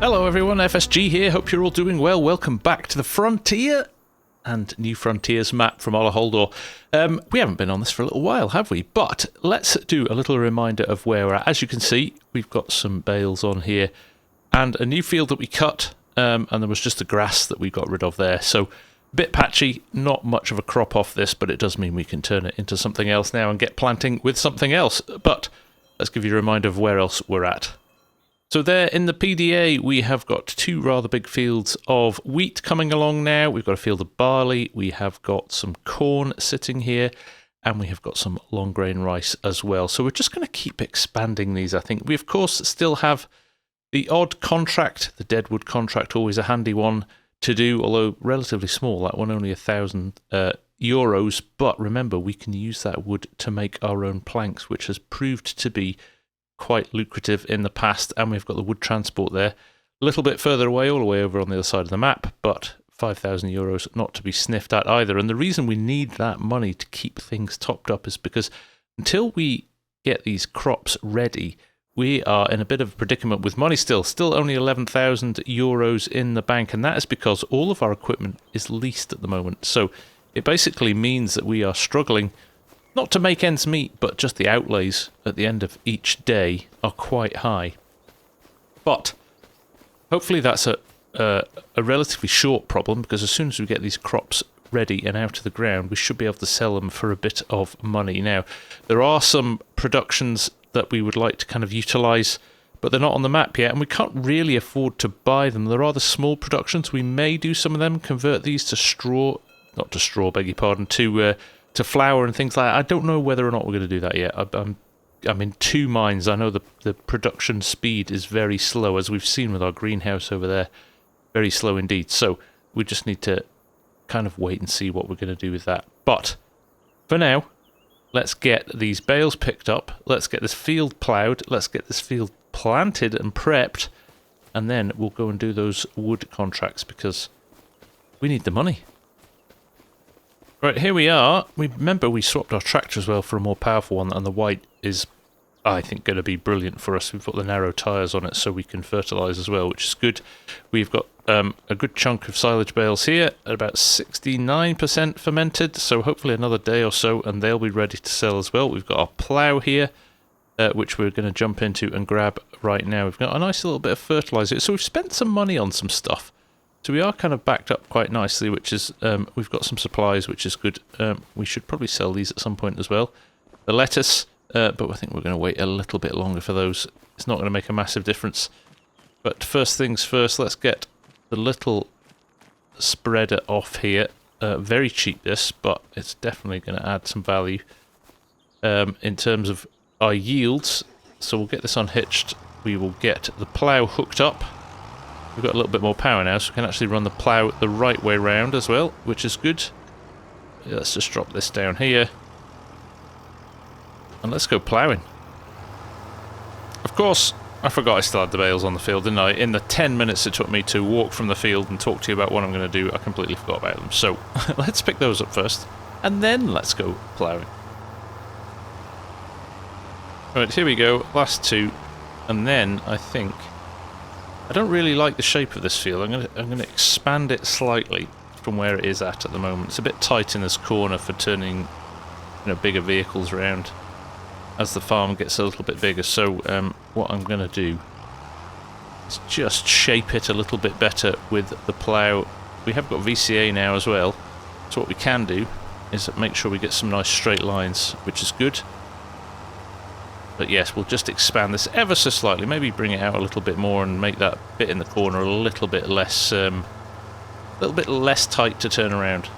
Hello everyone, FSG here, hope you're all doing well. Welcome back to the Frontier and New Frontiers map from Ola Holdor. We haven't been on this for a little while, have we? But let's do a little reminder of where we're at. As you can see, we've got some bales on here and a new field that we cut, and there was just the grass that we got rid of there. So a bit patchy, not much of a crop off this, but it does mean we can turn it into something else now and get planting with something else. But let's give you a reminder of where else we're at. So there in the PDA, we have got two rather big fields of wheat coming along now. We've got a field of barley, we have got some corn sitting here, and we have got some long grain rice as well. So we're just going to keep expanding these, I think. We, of course, still have the odd contract, the Deadwood contract, always a handy one to do, although relatively small. That one only €1,000. But remember, we can use that wood to make our own planks, which has proved to be quite lucrative in the past. And we've got the wood transport there a little bit further away, all the way over on the other side of the map, but €5,000 not to be sniffed at either. And the reason we need that money to keep things topped up is because until we get these crops ready, we are in a bit of a predicament with money still only €11,000 in the bank, and that is because all of our equipment is leased at the moment. So it basically means that we are struggling not to make ends meet, but just the outlays at the end of each day are quite high. But hopefully that's a relatively short problem, because as soon as we get these crops ready and out of the ground, we should be able to sell them for a bit of money. Now, there are some productions that we would like to kind of utilise, but they're not on the map yet, and we can't really afford to buy them. They're rather small productions. We may do some of them, convert these to straw, not to straw, beg your pardon, to flour and things like that. I don't know whether or not we're going to do that yet. I'm in two minds. I know the production speed is very slow, as we've seen with our greenhouse over there. Very slow indeed. So we just need to kind of wait and see what we're going to do with that. But for now, let's get these bales picked up. Let's get this field ploughed. Let's get this field planted and prepped. And then we'll go and do those wood contracts, because we need the money. Right, here we are. Remember we swapped our tractor as well for a more powerful one, and the white is, I think, going to be brilliant for us. We've got the narrow tyres on it so we can fertilise as well, which is good. We've got a good chunk of silage bales here, at about 69% fermented, so hopefully another day or so and they'll be ready to sell as well. We've got our plough here, which we're going to jump into and grab right now. We've got a nice little bit of fertiliser. So we've spent some money on some stuff. So we are kind of backed up quite nicely, which is, we've got some supplies, which is good. We should probably sell these at some point as well. The lettuce, but I think we're going to wait a little bit longer for those. It's not going to make a massive difference. But first things first, let's get the little spreader off here. Very cheap this, but it's definitely going to add some value in terms of our yields. So we'll get this unhitched. We will get the plough hooked up. We've got a little bit more power now, so we can actually run the plough the right way round as well, which is good. Let's just drop this down here. And let's go ploughing. Of course, I forgot I still had the bales on the field, didn't I? In the 10 minutes it took me to walk from the field and talk to you about what I'm going to do, I completely forgot about them. So, let's pick those up first, and then let's go ploughing. Right, here we go, last two, and then I think... I don't really like the shape of this field. I'm going to expand it slightly from where it is at the moment. It's a bit tight in this corner for turning, bigger vehicles around as the farm gets a little bit bigger. So what I'm going to do is just shape it a little bit better with the plough. We have got VCA now as well, so what we can do is make sure we get some nice straight lines, which is good. But yes, we'll just expand this ever so slightly, maybe bring it out a little bit more and make that bit in the corner a little bit less tight to turn around.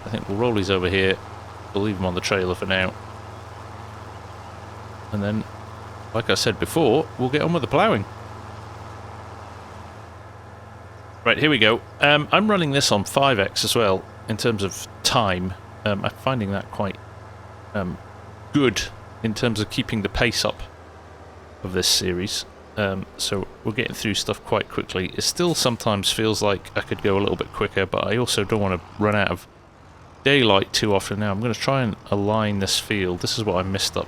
I think we'll roll these over here, we'll leave them on the trailer for now. And then, like I said before, we'll get on with the ploughing. Right, here we go. I'm running this on 5x as well, in terms of time. I'm finding that quite good in terms of keeping the pace up of this series. So we're getting through stuff quite quickly. It still sometimes feels like I could go a little bit quicker, but I also don't want to run out of daylight too often. Now I'm going to try and align this field. This is what I missed up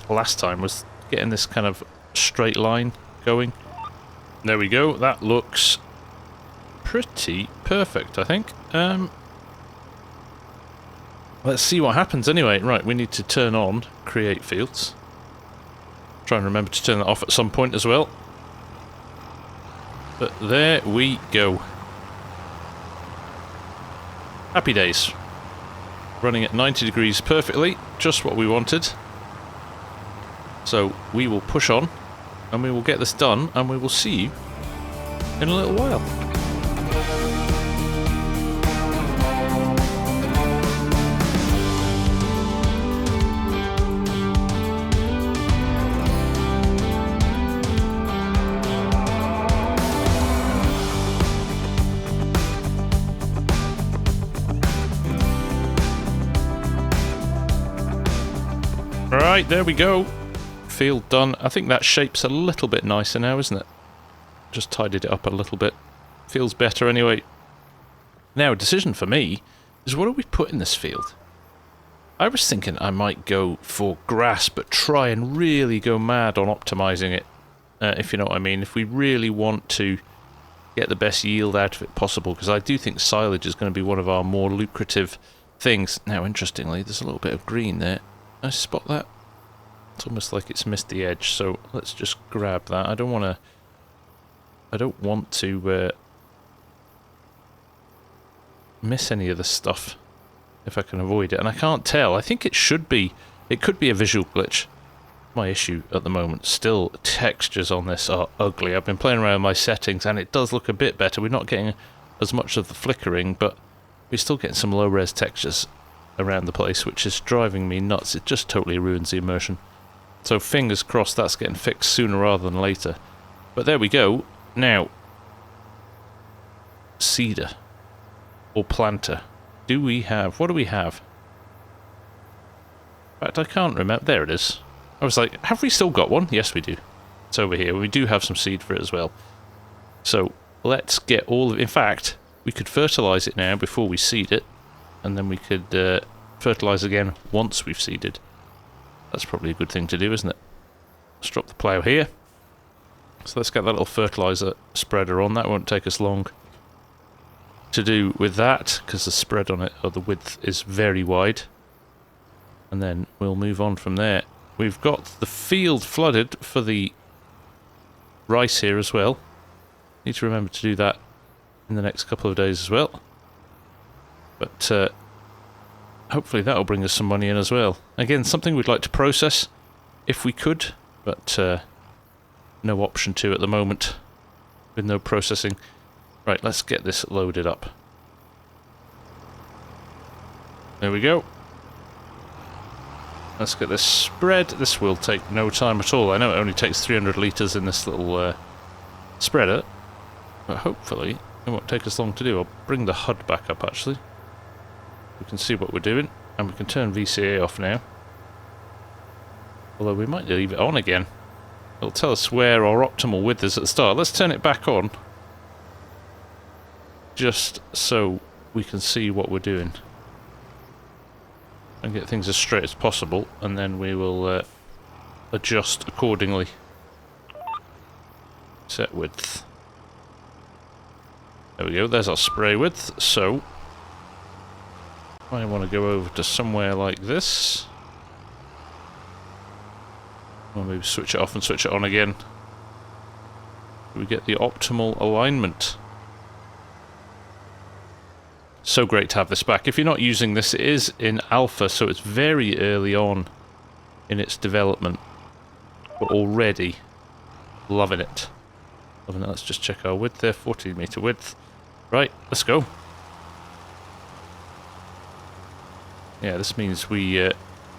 last time, was getting this kind of straight line going. There we go. That looks pretty perfect, I think. Let's see what happens anyway. Right, we need to turn on create fields. Try and remember to turn that off at some point as well. But there we go. Happy days. Running at 90 degrees perfectly, just what we wanted. So we will push on, and we will get this done, and we will see you in a little while. Right, there we go. Field done. I think that shape's a little bit nicer now, isn't it? Just tidied it up a little bit. Feels better anyway. Now, a decision for me is what do we put in this field? I was thinking I might go for grass, but try and really go mad on optimizing it, if you know what I mean. If we really want to get the best yield out of it possible, because I do think silage is going to be one of our more lucrative things. Now, interestingly, there's a little bit of green there. I spot that. It's almost like it's missed the edge, so let's just grab that. I don't want to miss any of this stuff if I can avoid it. And I can't tell. I think it could be a visual glitch. My issue at the moment, still textures on this are ugly. I've been playing around with my settings and it does look a bit better. We're not getting as much of the flickering, but we're still getting some low-res textures around the place, which is driving me nuts. It just totally ruins the immersion. So fingers crossed that's getting fixed sooner rather than later. But there we go. Now, seeder or planter. What do we have? In fact, I can't remember. There it is. I was like, have we still got one? Yes, we do. It's over here. We do have some seed for it as well. So let's get all of it. In fact, we could fertilize it now before we seed it. And then we could fertilise again once we've seeded. That's probably a good thing to do, isn't it? Let's drop the plough here. So let's get that little fertiliser spreader on. That won't take us long to do with that, because the spread on it, or the width, is very wide. And then we'll move on from there. We've got the field flooded for the rice here as well. Need to remember to do that in the next couple of days as well. But hopefully that'll bring us some money in as well. Again, something we'd like to process if we could, but no option to at the moment with no processing. Right, let's get this loaded up. There we go. Let's get this spread. This will take no time at all. I know it only takes 300 litres in this little spreader, but hopefully it won't take us long to do. I'll bring the HUD back up actually. We can see what we're doing, and we can turn VCA off now. Although we might leave it on again. It'll tell us where our optimal width is at the start. Let's turn it back on, just so we can see what we're doing. And get things as straight as possible, and then we will adjust accordingly. Set width. There we go, there's our spray width, so I want to go over to somewhere like this. Or maybe switch it off and switch it on again. We get the optimal alignment. So great to have this back. If you're not using this, it is in alpha, so it's very early on in its development. But already loving it. Loving it. Let's just check our width there, 14 meter width. Right, let's go. Yeah, this means we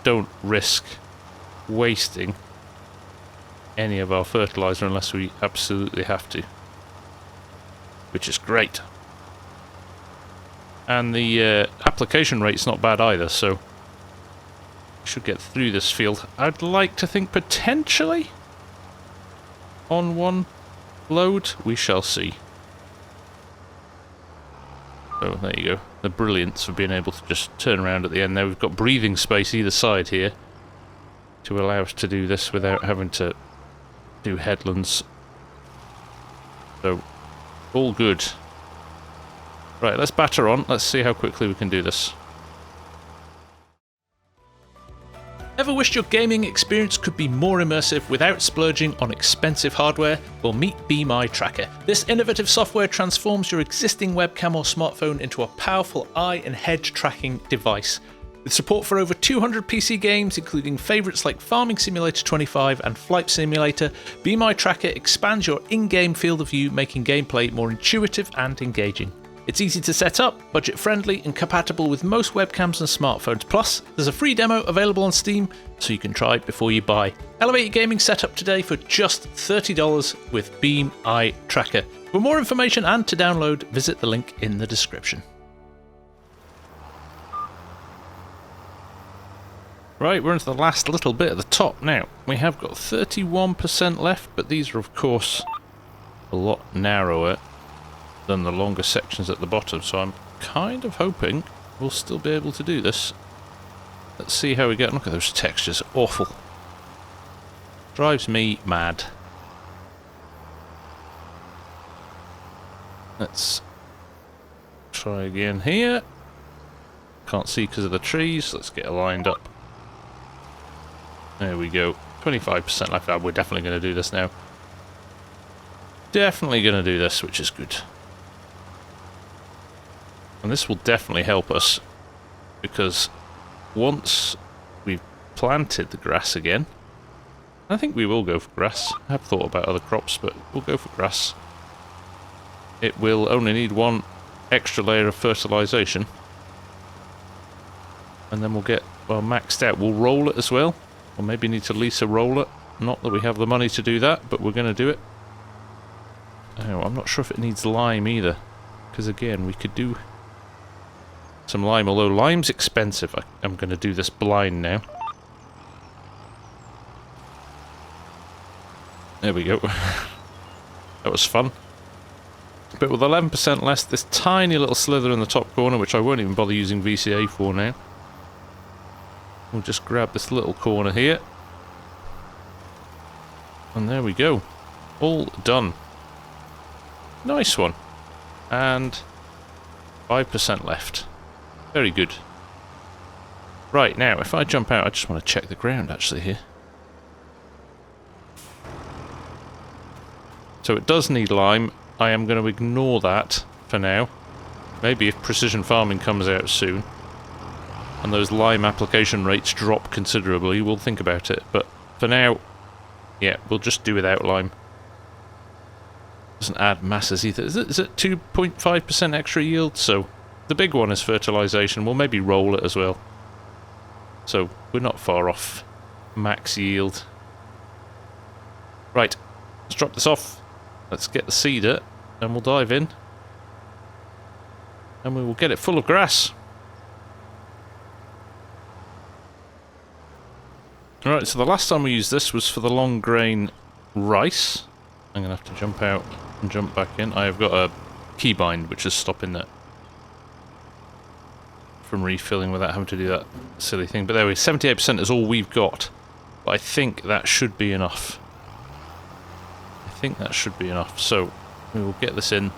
don't risk wasting any of our fertilizer unless we absolutely have to, which is great. And the application rate's not bad either, so we should get through this field. I'd like to think potentially on one load. We shall see. So there you go. The brilliance of being able to just turn around at the end there. We've got breathing space either side here to allow us to do this without having to do headlands. So, all good. Right, let's batter on. Let's see how quickly we can do this. Ever wished your gaming experience could be more immersive without splurging on expensive hardware? Well, meet Be My Tracker. This innovative software transforms your existing webcam or smartphone into a powerful eye and head tracking device. With support for over 200 PC games, including favourites like Farming Simulator 25 and Flight Simulator, Be My Tracker expands your in-game field of view, making gameplay more intuitive and engaging. It's easy to set up, budget-friendly, and compatible with most webcams and smartphones. Plus, there's a free demo available on Steam, so you can try it before you buy. Elevate your gaming setup today for just $30 with Be My Tracker. For more information and to download, visit the link in the description. Right, we're into the last little bit at the top now. We have got 31% left, but these are, of course, a lot narrower than the longer sections at the bottom, so I'm kind of hoping we'll still be able to do this. Let's see how we get. Look at those textures, awful. Drives me mad. Let's try again here. Can't see because of the trees. Let's get it lined up. There we go. 25% left. We're definitely going to do this now. Definitely going to do this, which is good. And this will definitely help us, because once we've planted the grass again, I think we will go for grass. I have thought about other crops, but we'll go for grass. It will only need one extra layer of fertilization, and then we'll get, well, maxed out. We'll roll it as well, or maybe need to lease a roller. Not that we have the money to do that, but we're going to do it. Oh, I'm not sure if it needs lime either, because again, we could do some lime, although lime's expensive. I'm going to do this blind now. There we go. That was fun. But with 11% less, this tiny little slither in the top corner, which I won't even bother using VCA for now. We'll just grab this little corner here. And there we go. All done. Nice one. And 5% left. Very good. Right, now, if I jump out, I just want to check the ground, actually, here. So it does need lime. I am going to ignore that for now. Maybe if precision farming comes out soon, and those lime application rates drop considerably, we'll think about it. But for now, yeah, we'll just do without lime. Doesn't add masses either. Is it 2.5% extra yield? So the big one is fertilization. We'll maybe roll it as well. So we're not far off max yield. Right, let's drop this off. Let's get the seeder, and we'll dive in. And we will get it full of grass. Alright, so the last time we used this was for the long grain rice. I'm going to have to jump out and jump back in. I have got a keybind which is stopping that from refilling without having to do that silly thing. But there we go, 78% is all we've got. But I think that should be enough. I think that should be enough. So we will get this in.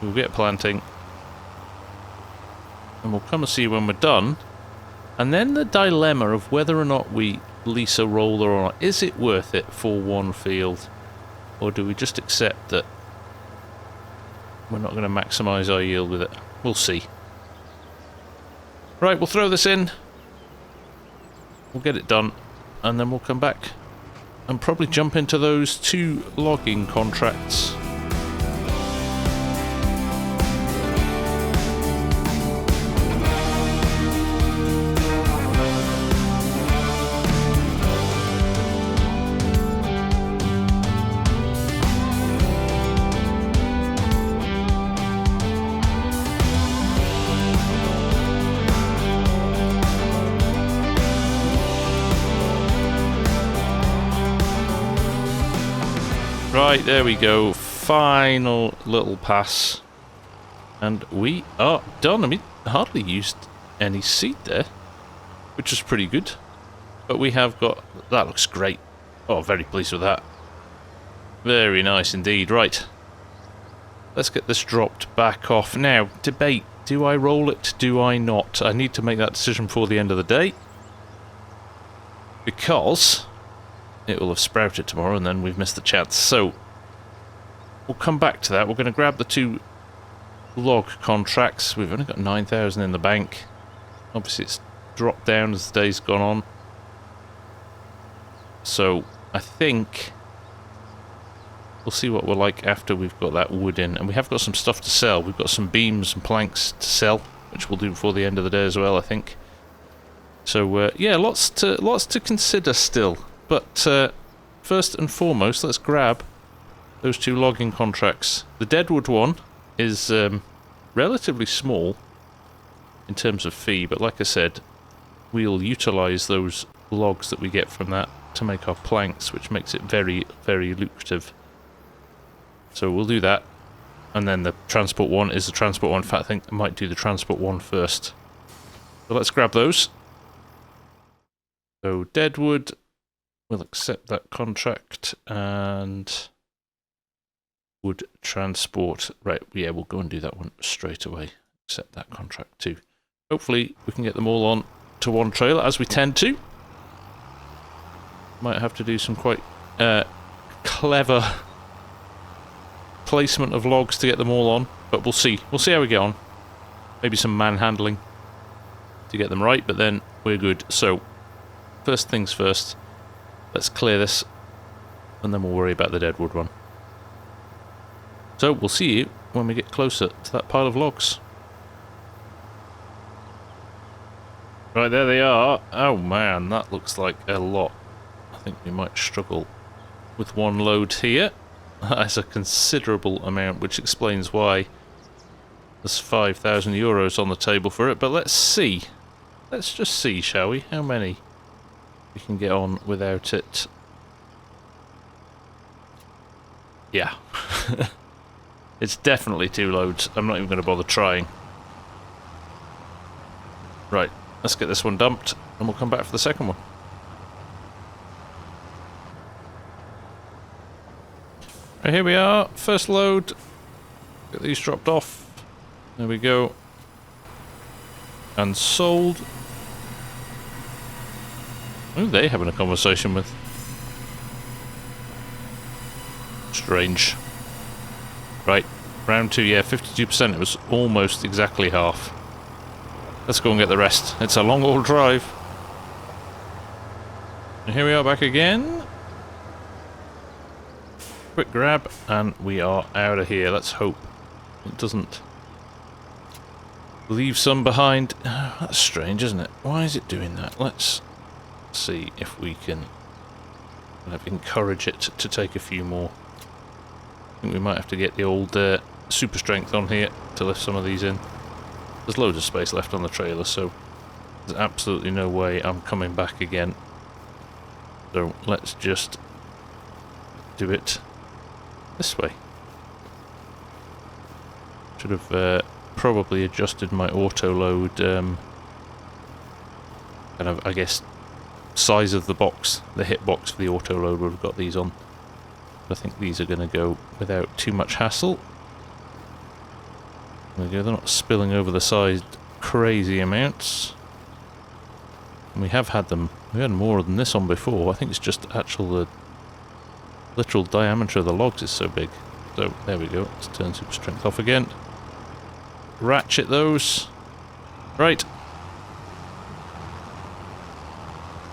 We'll get planting. And we'll come and see when we're done. And then the dilemma of whether or not we lease a roller or not. Is it worth it for one field? Or do we just accept that we're not going to maximise our yield with it? We'll see. Right, we'll throw this in. We'll get it done. And then we'll come back and probably jump into those 2 logging contracts. Right, there we go. Final little pass. And we are done. I mean, hardly used any seed there, which is pretty good. But we have got... That looks great. Oh, very pleased with that. Very nice indeed. Right. Let's get this dropped back off. Now, debate. Do I roll it? Do I not? I need to make that decision before the end of the day. Because it will have sprouted tomorrow and then we've missed the chance. So, we'll come back to that. We're going to grab the 2 log contracts. We've only got 9,000 in the bank. Obviously it's dropped down as the day's gone on. So, I think we'll see what we're like after we've got that wood in. And we have got some stuff to sell. We've got some beams and planks to sell, which we'll do before the end of the day as well, I think. So, yeah, lots to consider still. But first and foremost, let's grab those 2 logging contracts. The Deadwood one is relatively small in terms of fee, but like I said, we'll utilise those logs that we get from that to make our planks, which makes it very, very lucrative. So we'll do that, and then the transport one is the transport one. In fact, I think I might do the transport one first. So let's grab those. So Deadwood, we'll accept that contract, and wood transport. Right, yeah, we'll go and do that one straight away. Accept that contract too. Hopefully we can get them all on to one trailer, as we tend to. Might have to do some quite clever placement of logs to get them all on, but we'll see. We'll see how we get on. Maybe some manhandling to get them right, but then we're good. So, first things first, let's clear this, and then we'll worry about the Deadwood one. So, we'll see you when we get closer to that pile of logs. Right, there they are. Oh man, that looks like a lot. I think we might struggle with one load here. That's a considerable amount, which explains why there's 5,000 euros on the table for it. But let's see. Let's just see, shall we? How many we can get on without it. Yeah. It's definitely 2 loads. I'm not even going to bother trying. Right, let's get this one dumped, and we'll come back for the second one. Right, here we are, first load. Get these dropped off. There we go. And sold. Who are they having a conversation with? Strange. Right, round 2, yeah, 52%. It was almost exactly half. Let's go and get the rest. It's a long old drive. And here we are back again. Quick grab, and we are out of here. Let's hope it doesn't leave some behind. Oh, that's strange, isn't it? Why is it doing that? Let's see if we can kind of encourage it to take a few more. I think we might have to get the old super strength on here to lift some of these in. There's loads of space left on the trailer, so there's absolutely no way I'm coming back again. So let's just do it this way. Should have probably adjusted my auto load kind of, I guess, size of the box. The hit box for the auto load would have got these on. But I think these are going to go without too much hassle. There we go, they're not spilling over the side crazy amounts. And we have had them, we had more than this on before. I think it's just the literal diameter of the logs is so big. So there we go, let's turn super strength off again. Ratchet those. Right.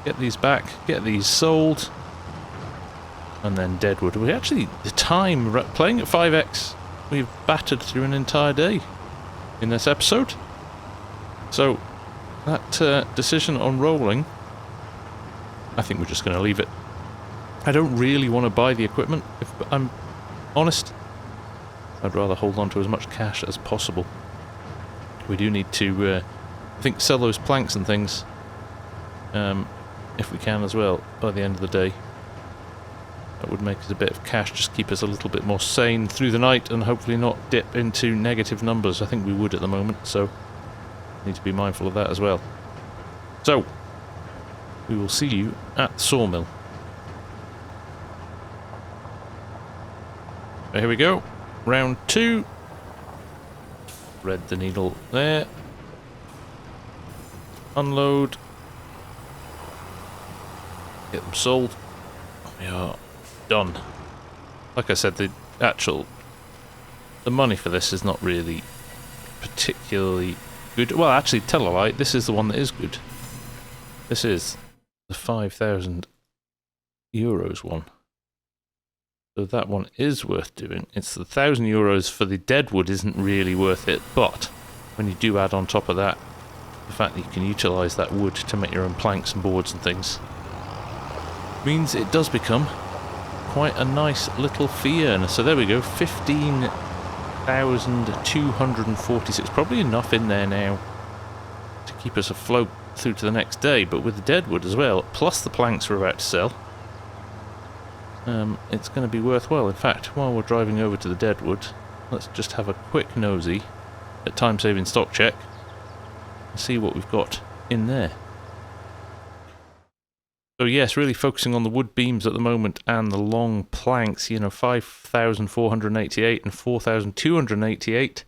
Get these back, get these sold. And then Deadwood. We actually, the time, playing at 5x, we've battered through an entire day in this episode. So, that decision on rolling, I think we're just going to leave it. I don't really want to buy the equipment, if I'm honest. I'd rather hold on to as much cash as possible. We do need to, I think, sell those planks and things, if we can as well, by the end of the day. That would make us a bit of cash, just keep us a little bit more sane through the night and hopefully not dip into negative numbers. I think we would at the moment, so need to be mindful of that as well. So, we will see you at the sawmill. here we go. Round 2. Thread the needle there. Unload. Get them sold. We are done. Like I said, the money for this is not really particularly good. Well, actually, tell a lie, this is the one that is good. This is the 5,000 euros one. So that one is worth doing. It's the 1,000 euros for the Deadwood isn't really worth it, but when you do add on top of that the fact that you can utilise that wood to make your own planks and boards and things means it does become quite a nice little fee earner. So there we go, 15,246. Probably enough in there now to keep us afloat through to the next day, but with the Deadwood as well, plus the planks we're about to sell, it's going to be worthwhile. In fact, while we're driving over to the Deadwood, let's just have a quick nosy at time-saving stock check and see what we've got in there. So yes, really focusing on the wood beams at the moment and the long planks, you know, 5,488 and 4,288.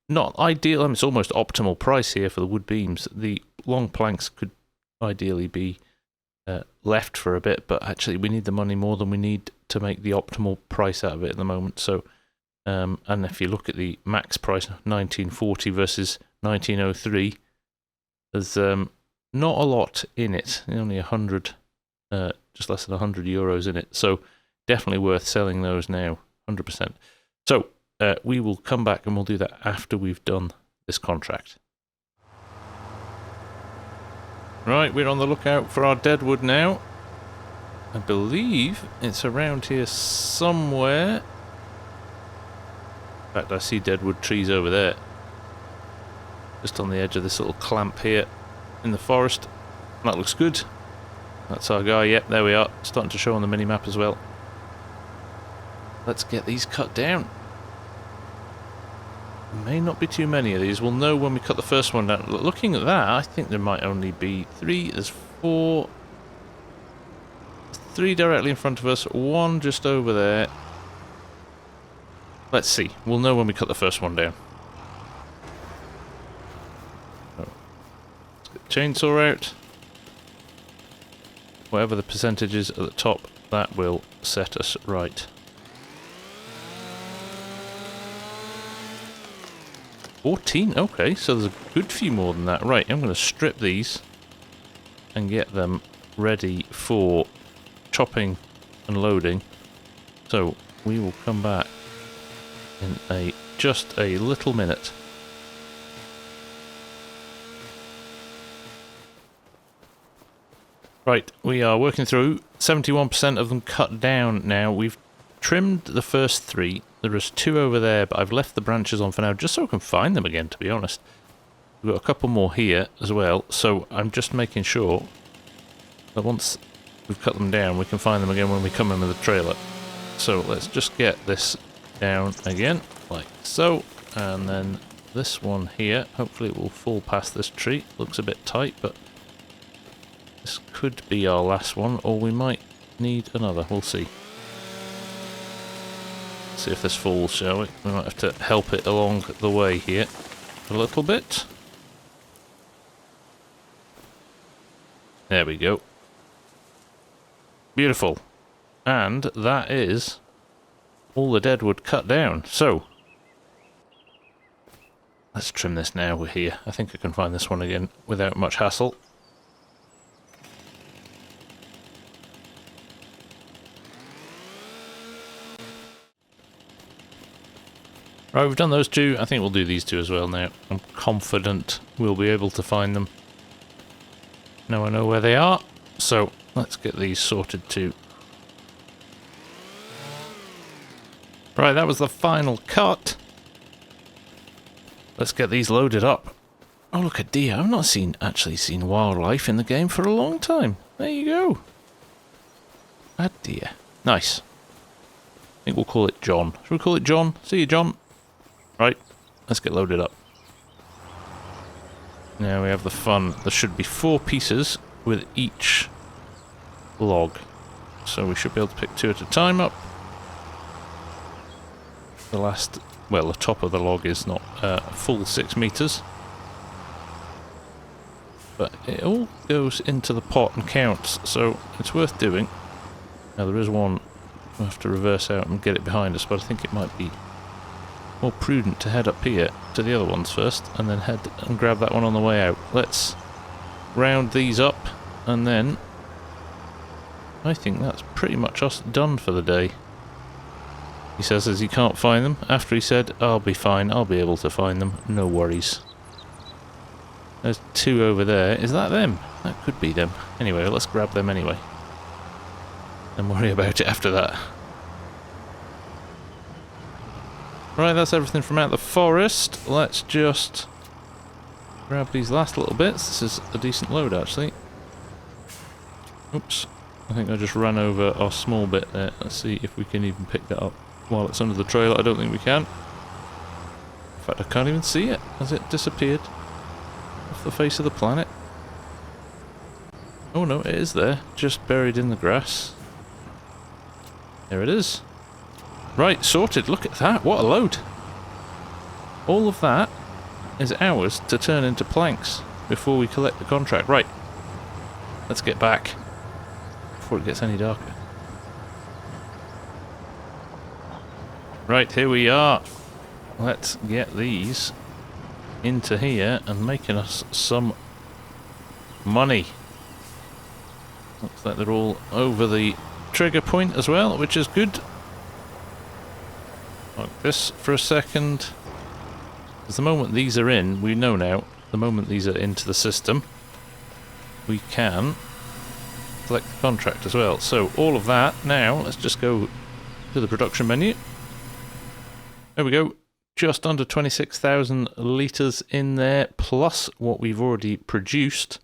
Not ideal, I mean, it's almost optimal price here for the wood beams. The long planks could ideally be left for a bit, but actually we need the money more than we need to make the optimal price out of it at the moment. So, and if you look at the max price, 1940 versus 1903, there's not a lot in it. Only 100, just less than 100 euros in it. So definitely worth selling those now, 100%. So we will come back and we'll do that after we've done this contract. Right, we're on the lookout for our Deadwood now. I believe it's around here somewhere. In fact, I see Deadwood trees over there. Just on the edge of this little clamp here in the forest. That looks good. That's our guy. Yep, there we are. Starting to show on the mini-map as well. Let's get these cut down. May not be too many of these. We'll know when we cut the first one down. Looking at that, I think there might only be 3. There's 4. 3 directly in front of us. 1 just over there. Let's see. We'll know when we cut the first one down. So, let's get the chainsaw out. Whatever the percentage is at the top, that will set us right. 14, okay, so there's a good few more than that. Right, I'm going to strip these and get them ready for chopping and loading. So we will come back in just a little minute. Right, we are working through 71% of them cut down now. We've trimmed the first 3. There is 2 over there, but I've left the branches on for now just so I can find them again, to be honest. We've got a couple more here as well, so I'm just making sure that once we've cut them down, we can find them again when we come in with the trailer. So let's just get this down again, like so, and then this one here, hopefully it will fall past this tree. Looks a bit tight, but this could be our last one, or we might need another, we'll see. See if this falls, shall we? We might have to help it along the way here a little bit. There we go. Beautiful. And that is all the Deadwood cut down. So, let's trim this now we're here. I think I can find this one again without much hassle. Right, we've done those 2. I think we'll do these 2 as well now. I'm confident we'll be able to find them. Now I know where they are, so let's get these sorted too. Right, that was the final cut. Let's get these loaded up. Oh, look at deer. I've not actually seen wildlife in the game for a long time. There you go. A deer. Nice. I think we'll call it John. Should we call it John? See you, John. Right, let's get loaded up. Now we have the fun. There should be 4 pieces with each log. So we should be able to pick 2 at a time up. The last, well, the top of the log is not full 6 meters. But it all goes into the pot and counts, so it's worth doing. Now there is one, we'll have to reverse out and get it behind us, but I think it might be more prudent to head up here to the other ones first, and then head and grab that one on the way out. Let's round these up, and then I think that's pretty much us done for the day. He says as he can't find them, after he said, I'll be fine, I'll be able to find them, no worries. There's 2 over there. Is that them? That could be them. Anyway, let's grab them anyway. And worry about it after that. Right, that's everything from out the forest. Let's just grab these last little bits. This is a decent load, actually. Oops. I think I just ran over our small bit there. Let's see if we can even pick that up while it's under the trailer. I don't think we can. In fact, I can't even see it. Has it disappeared off the face of the planet? Oh no, it is there. Just buried in the grass. There it is. Right, sorted. Look at that. What a load. All of that is ours to turn into planks before we collect the contract. Right. Let's get back before it gets any darker. Right, here we are. Let's get these into here and making us some money. Looks like they're all over the trigger point as well, which is good. Like this for a second. Because the moment these are in, we know now, the moment these are into the system, we can collect the contract as well. So all of that now, let's just go to the production menu. There we go. Just under 26,000 litres in there, plus what we've already produced.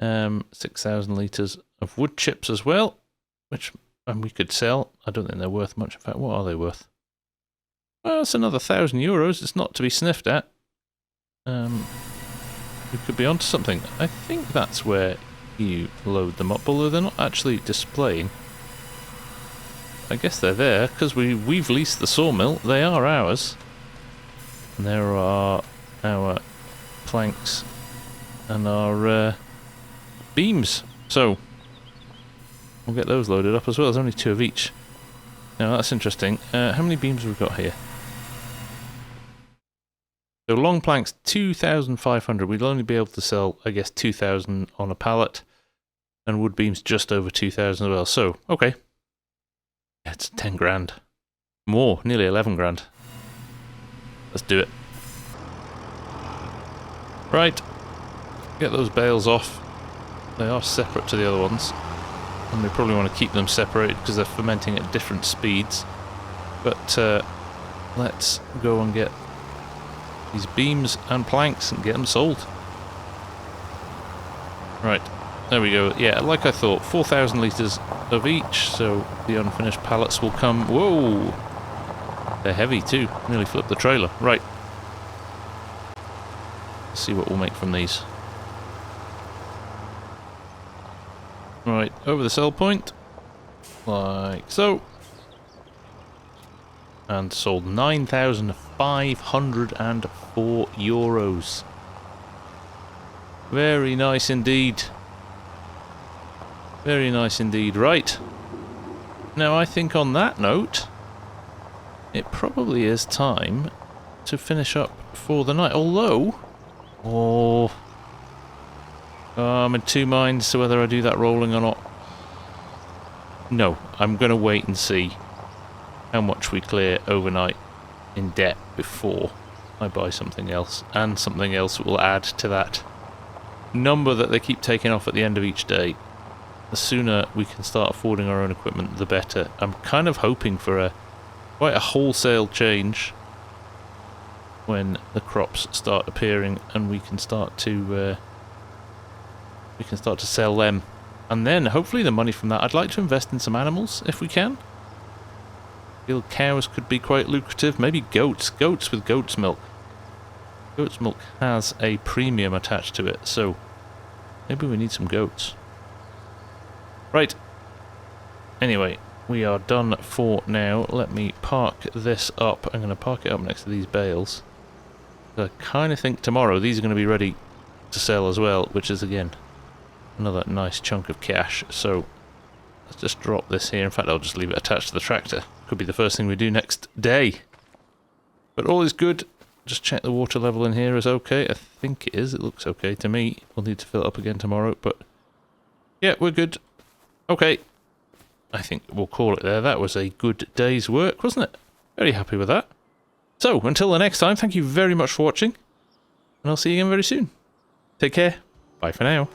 6,000 litres of wood chips as well, which we could sell. I don't think they're worth much. In fact, what are they worth? Well, it's another €1,000. It's not to be sniffed at. We could be onto something. I think that's where you load them up, although they're not actually displaying. I guess they're there, because we've leased the sawmill. They are ours. And there are our planks and our beams. So, we'll get those loaded up as well. There's only 2 of each. Now, that's interesting. How many beams have we got here? So, long planks, 2,500. We'll only be able to sell, I guess, 2,000 on a pallet. And wood beams just over 2,000 as well. So, okay. It's 10 grand. More, nearly 11 grand. Let's do it. Right. Get those bales off. They are separate to the other ones. And we probably want to keep them separated because they're fermenting at different speeds. But let's go and get these beams and planks and get them sold. Right. There we go. Yeah, like I thought, 4,000 litres of each, so the unfinished pallets will come... Whoa! They're heavy too. Nearly flipped the trailer. Right. Let's see what we'll make from these. Right, over the sell point. Like so. And sold €9,504. Very nice indeed. Very nice indeed. Right. Now I think on that note, it probably is time to finish up for the night. Although, I'm in 2 minds to whether I do that rolling or not. No, I'm going to wait and see how much we clear overnight in debt before I buy something else. And something else will add to that number that they keep taking off at the end of each day. The sooner we can start affording our own equipment, the better. I'm kind of hoping for quite a wholesale change when the crops start appearing and we can start to sell them, and then hopefully the money from that, I'd like to invest in some animals if we can. I feel cows could be quite lucrative. Maybe goats with goat's milk. Goat's milk has a premium attached to it, so maybe we need some goats. Right. Anyway, we are done for now. Let me park this up. I'm going to park it up next to these bales. I kind of think tomorrow these are going to be ready to sell as well, which is again another nice chunk of cash. So let's just drop this here. In fact, I'll just leave it attached to the tractor. Could be the first thing we do next day. But all is good. Just check the water level in here is okay. I think it is. It looks okay to me. We'll need to fill it up again tomorrow, but yeah, we're good. Okay. I think we'll call it there. That was a good day's work, wasn't it? Very happy with that. So, until the next time, thank you very much for watching, and I'll see you again very soon. Take care. Bye for now.